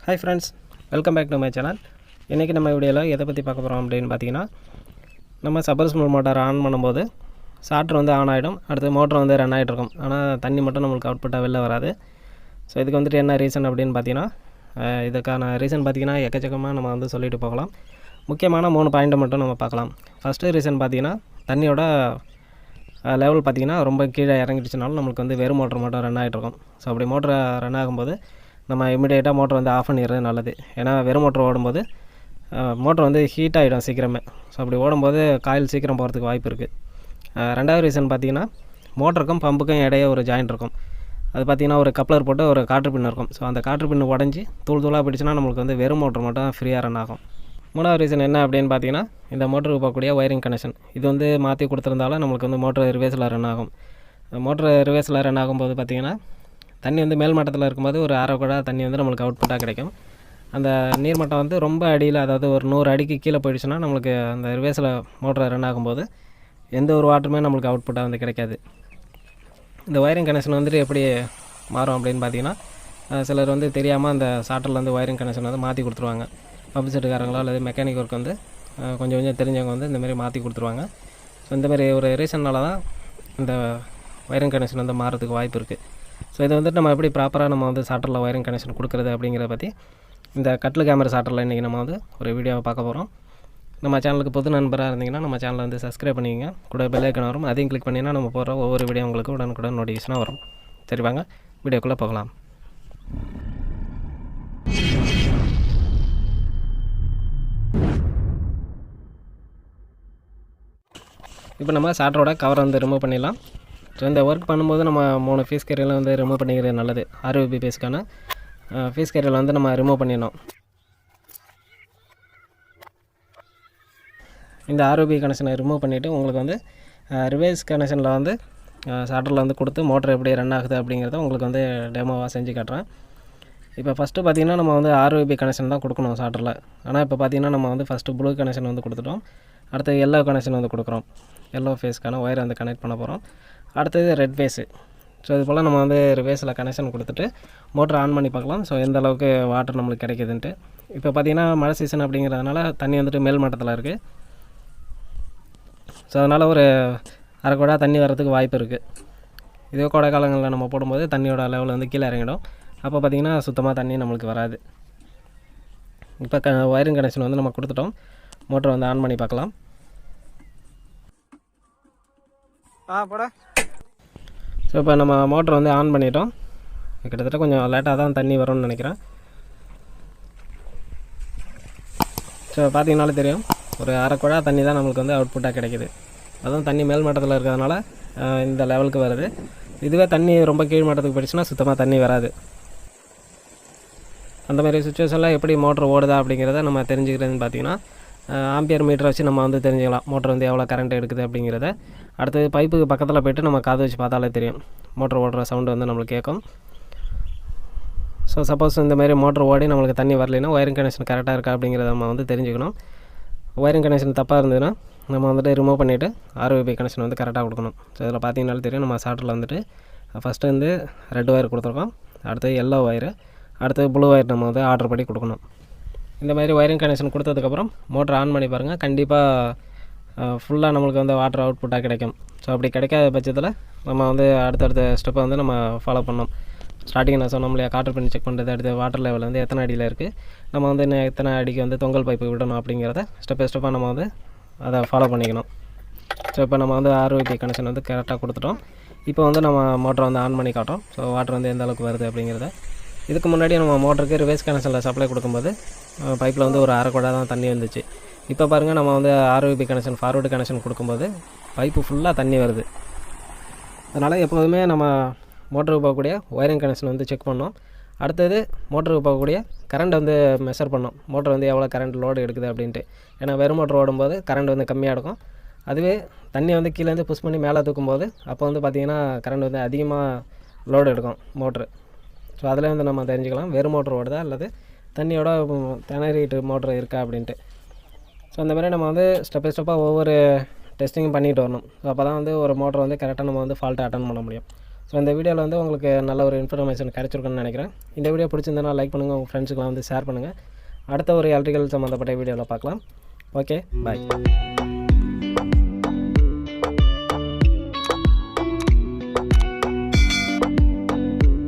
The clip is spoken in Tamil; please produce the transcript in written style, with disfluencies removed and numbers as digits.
Hi friends, welcome back to my channel. இன்றைக்கி நம்ம வீடியோவில் எதை பற்றி பார்க்க போகிறோம் அப்படின்னு பார்த்தீங்கன்னா, நம்ம சப்மர்சிபிள் மோட்டார் ஆன் பண்ணும்போது ஸ்டார்டர் வந்து ஆன் ஆகிடும், அடுத்து மோட்டர் வந்து ரன் ஆகிட்டு இருக்கும். ஆனால் தண்ணி மட்டும் நம்மளுக்கு அவுட்புட்டாக வெளில வராது. ஸோ இதுக்கு வந்துட்டு என்ன ரீசன் அப்படின்னு பார்த்தீங்கன்னா, இதுக்கான ரீசன் பார்த்திங்கன்னா எக்கச்சக்கமாக நம்ம வந்து சொல்லிட்டு போகலாம். முக்கியமான 3 பாயிண்ட்டை மட்டும் நம்ம பார்க்கலாம். ஃபஸ்ட்டு ரீசன் பார்த்திங்கன்னா, தண்ணியோட லெவல் பார்த்திங்கன்னா ரொம்ப கீழே இறங்கிடுச்சுனாலும் நம்மளுக்கு வந்து வெறும் மோட்டர் மட்டும் ரன் ஆகிட்ருக்கும். ஸோ அப்படி மோட்டர் ரன் ஆகும்போது நம்ம இமிடியேட்டாக மோட்டர் வந்து ஆஃப் பண்ணிடுறது நல்லது. ஏன்னா வெறும் மோட்டர் ஓடும்போது மோட்டர் வந்து ஹீட் ஆகிடும் சீக்கிரமே. ஸோ அப்படி ஓடும்போது காயில் சீக்கிரம் போகிறதுக்கு வாய்ப்பு இருக்குது. ரெண்டாவது ரீசன் பார்த்திங்கன்னா, மோட்டருக்கும் பம்புக்கும் இடையே ஒரு ஜாயிண்ட் இருக்கும். அது பார்த்திங்கன்னா ஒரு கப்ளர் போட்டு ஒரு காற்று பின் இருக்கும். ஸோ அந்த காற்று பின் உடஞ்சி தூளாக பிடிச்சினா நம்மளுக்கு வந்து வெறும் மோட்டர் மட்டும் ஃப்ரீயாக ரன் ஆகும். மூணாவது ரீசன் என்ன அப்படின்னு பார்த்தீங்கன்னா, இந்த மோட்டருக்கு போகக்கூடிய ஒயரிங் கனெக்ஷன் இது வந்து மாற்றி கொடுத்துருந்தாலும் நம்மளுக்கு வந்து மோட்டர் ரிவேர்ஸில் ரன் ஆகும். மோட்டர் ரிவேர்ஸில் ரன் ஆகும்போது பார்த்திங்கன்னா, தண்ணி வந்து மேல் மட்டத்தில் இருக்கும்போது ஒரு அரை குழா தண்ணி வந்து நம்மளுக்கு அவுட்புட்டாக கிடைக்கும். அந்த நீர்மட்டம் வந்து ரொம்ப அடியில், அதாவது ஒரு 100 அடிக்கு கீழே போயிடுச்சுன்னா நம்மளுக்கு அந்த ரிவேர்ஸில் மோட்டர் ரன் ஆகும்போது எந்த ஒரு வாட்டருமே நம்மளுக்கு அவுட்புட்டாக வந்து கிடைக்காது. இந்த ஒயரிங் கனெக்ஷன் வந்துட்டு எப்படி மாறும் அப்படின்னு பார்த்தீங்கன்னா, சிலர் வந்து தெரியாமல் அந்த சாட்டரில் வந்து ஒயரிங் கனெக்ஷன் வந்து மாற்றி கொடுத்துருவாங்க. பம்பு செட்டுக்காரங்களோ அல்லது மெக்கானிக் ஒர்க் வந்து கொஞ்சம் தெரிஞ்சவங்க வந்து இந்தமாரி மாற்றி கொடுத்துருவாங்க. ஸோ இந்தமாரி ஒரு ரீசன்னால தான் இந்த ஒயரிங் கனெக்ஷன் வந்து மாறதுக்கு வாய்ப்பு இருக்குது. ஸோ இதை வந்துட்டு நம்ம எப்படி ப்ராப்பராக நம்ம வந்து சாட்டரில் ஒயரிங் கனெக்ஷன் கொடுக்குறது அப்படிங்கிறத பற்றி இந்த கட்லு கேமரா சாட்டரில் இன்றைக்கி நம்ம வந்து ஒரு வீடியோவை பார்க்க போகிறோம். நம்ம சேனலுக்கு புது நண்பராக இருந்தீங்கன்னா நம்ம சேனலை வந்து சப்ஸ்கிரைப் பண்ணிக்கங்க, கூட பெல் ஐக்கான் வரும், அதையும் கிளிக் பண்ணிங்கன்னா நம்ம போகிற ஒவ்வொரு வீடியோ உங்களுக்கு உடனுக்குடன் நோட்டிஃபிகேஷனாக வரும். சரி வாங்க வீடியோக்குள்ளே போகலாம். இப்போ நம்ம சாட்டரோட கவரை வந்து ரிமூவ் பண்ணிடலாம். ஸோ இந்த ஒர்க் பண்ணும்போது நம்ம 3 ஃபீஸ் கேரியரில் வந்து ரிமூவ் பண்ணிக்கிறது நல்லது. RVB பேஸ்க்கான ஃபீஸ் கேரியரில் வந்து நம்ம ரிமூவ் பண்ணிடணும். இந்த RVB கனெக்ஷனை ரிமூவ் பண்ணிவிட்டு உங்களுக்கு வந்து ரிவேர்ஸ் கனெக்ஷனில் வந்து சாட்டரில் வந்து கொடுத்து மோட்டர் எப்படி ரன் ஆகுது அப்படிங்கிறத உங்களுக்கு வந்து டெமோவாக செஞ்சு காட்டுறேன். இப்போ ஃபஸ்ட்டு பார்த்திங்கன்னா நம்ம வந்து RVB கனெக்ஷன் தான் கொடுக்கணும் சாட்டரில். ஆனால் இப்போ பார்த்திங்கன்னா நம்ம வந்து ஃபஸ்ட்டு ப்ளூ கனெக்ஷன் வந்து கொடுத்துட்டோம். அடுத்து எல்லோ கனெக்ஷன் வந்து கொடுக்குறோம். எல்லோ ஃபேஸ்க்கான ஒயரை வந்து கனெக்ட் பண்ண போகிறோம். அடுத்தது ரெட் ஃபேஸு. ஸோ இது போல் நம்ம வந்து ரிவேர்ஸில் கனெக்ஷன் கொடுத்துட்டு மோட்டர் ஆன் பண்ணி பார்க்கலாம். ஸோ எந்த அளவுக்கு வாட்டர் நம்மளுக்கு கிடைக்குதுன்ட்டு. இப்போ பார்த்திங்கன்னா மழை சீசன் அப்படிங்கிறதுனால தண்ணி வந்துட்டு மேல் மட்டத்தில் இருக்குது. ஸோ அதனால் ஒரு அரை குடா தண்ணி வர்றதுக்கு வாய்ப்பு இருக்குது. இதே கோடை காலங்களில் நம்ம போடும்போது தண்ணியோட லெவல் வந்து கீழே இறங்கிடும். அப்போ பார்த்திங்கன்னா சுத்தமாக தண்ணி நம்மளுக்கு வராது. இப்போ ஒயரிங் கனெக்ஷன் வந்து நம்ம கொடுத்துட்டோம். மோட்டர் வந்து ஆன் பண்ணி பார்க்கலாம். போட. ஸோ இப்போ நம்ம மோட்டர் வந்து ஆன் பண்ணிட்டோம். கிட்டத்தட்ட கொஞ்சம் லேட்டாக தான் தண்ணி வரும்னு நினைக்கிறேன். ஸோ பார்த்திங்கனாலே தெரியும், ஒரு அரை குழா தண்ணி தான் நம்மளுக்கு வந்து அவுட்புட்டாக கிடைக்கிது. அதுவும் தண்ணி மேல் மட்டத்தில் இருக்கிறதுனால இந்த லெவலுக்கு வருது. இதுவே தண்ணி ரொம்ப கீழ் மட்டத்துக்கு போயிடுச்சுன்னா சுத்தமாக தண்ணி வராது. அந்த மாதிரி சுச்சுவேஷனில் எப்படி மோட்டர் ஓடுதா அப்படிங்கிறத நம்ம தெரிஞ்சுக்கிறதுன்னு பார்த்திங்கன்னா, ஆம்பியர் மீட்டரை வச்சு நம்ம வந்து தெரிஞ்சுக்கலாம் மோட்டர் வந்து எவ்வளோ கரண்ட் எடுக்குது அப்படிங்கிறத. அடுத்து பைப்புக்கு பக்கத்தில் போய்ட்டு நம்ம காது வச்சு பார்த்தாலே தெரியும், மோட்டர் ஓடுற சவுண்டு வந்து நம்மளுக்கு கேட்கும். ஸோ சப்போஸ் இந்தமாரி மோட்டர் ஓடி நம்மளுக்கு தண்ணி வரலைன்னா ஒயரிங் கனெக்ஷன் கரெக்டாக இருக்கா அப்படிங்கிறத நம்ம வந்து தெரிஞ்சுக்கணும். ஒயரிங் கனெக்ஷன் தப்பாக இருந்ததுன்னா நம்ம வந்துட்டு ரிமூவ் பண்ணிவிட்டு RVB கனெக்ஷன் வந்து கரெக்டாக கொடுக்கணும். ஸோ இதில் பார்த்தீங்கன்னாலும் தெரியும், நம்ம சாட்டரில் வந்துட்டு ஃபஸ்ட்டு வந்து ரெட் ஒயர் கொடுத்துருக்கோம், அடுத்து எல்லோ ஒயரு, அடுத்து ப்ளூ ஒயர் நம்ம வந்து ஆர்டர் பண்ணி கொடுக்கணும். இந்த மாதிரி ஒயரிங் கனெக்ஷன் கொடுத்ததுக்கப்புறம் மோட்டர் ஆன் பண்ணி பாருங்கள், கண்டிப்பாக ஃபுல்லாக நம்மளுக்கு வந்து வாட்டர் அவுட்புட்டாக கிடைக்கும். ஸோ அப்படி கிடைக்காத பட்சத்தில் நம்ம வந்து அடுத்தடுத்த ஸ்டெப்பை வந்து நம்ம ஃபாலோ பண்ணோம். ஸ்டார்டிங் நான் சொன்னோம் இல்லையா, காற்று பண்ணி செக் பண்ணுறது, அடுத்து வாட்டர் லெவல் வந்து எத்தனை அடியில் இருக்குது, நம்ம வந்து இன்னும் எத்தனை அடிக்கு வந்து தொங்கல் பைப்பு விடணும் அப்படிங்கிறத ஸ்டெப்பாக நம்ம வந்து அதை ஃபாலோ பண்ணிக்கணும். ஸோ இப்போ நம்ம வந்து RVB கனெக்ஷன் வந்து கரெக்டாக கொடுத்துட்டோம். இப்போ வந்து நம்ம மோட்டரை வந்து ஆன் பண்ணி காட்டோம். ஸோ வாட்டர் வந்து எந்த அளவுக்கு வருது அப்படிங்கிறத. இதுக்கு முன்னாடி நம்ம மோட்டருக்கு ரிவேர்ஸ் கனெக்ஷனில் சப்ளை கொடுக்கும்போது பைப்பில் வந்து ஒரு அரை குடா தான் தண்ணி வந்துச்சு. இப்போ பாருங்கள், நம்ம வந்து RVB கனெக்ஷன் ஃபார்வர்டு கனெக்ஷன் கொடுக்கும்போது பைப்பு ஃபுல்லாக தண்ணி வருது. அதனால் எப்போதுமே நம்ம மோட்டருக்கு போகக்கூடிய ஒயரிங் கனெக்ஷன் வந்து செக் பண்ணோம். அடுத்தது மோட்டருக்கு போகக்கூடிய கரண்ட் வந்து மெஷர் பண்ணோம், மோட்டர் வந்து எவ்வளோ கரண்ட் லோடு எடுக்குது அப்படின்ட்டு. ஏன்னா வெறும் மோட்டர் ஓடும்போது கரண்ட் வந்து கம்மியாக இருக்கும். அதுவே தண்ணி வந்து கீழேருந்து புஷ் பண்ணி மேலே தூக்கும்போது அப்போ வந்து பார்த்திங்கன்னா கரண்ட் வந்து அதிகமாக லோடு எடுக்கும் மோட்ரு. ஸோ அதில் வந்து நம்ம தெரிஞ்சுக்கலாம் வெறும் மோட்டர் ஓடுதா அல்லது தண்ணியோட திணறிட்டு மோட்டர் இருக்கா அப்படின்ட்டு. ஸோ அந்த மாதிரி நம்ம வந்து ஸ்டெப்பாக ஒவ்வொரு டெஸ்டிங்கும் பண்ணிட்டு வரணும். ஸோ அப்போ தான் வந்து ஒரு மோட்டர் வந்து கரெக்டாக நம்ம வந்து ஃபால்ட்டை அட்டன் பண்ண முடியும். ஸோ இந்த வீடியோவில் வந்து உங்களுக்கு நல்ல ஒரு இன்ஃபர்மேஷன் கிடச்சிருக்குன்னு நினைக்கிறேன். இந்த வீடியோ பிடிச்சிருந்தனா லைக் பண்ணுங்கள், உங்கள் ஃப்ரெண்ட்ஸுக்கெலாம் வந்து ஷேர் பண்ணுங்கள். அடுத்த ஒரு எலக்ட்ரிக்கல் சம்மந்தப்பட்ட வீடியோவில் பார்க்கலாம். ஓகே, பாய்.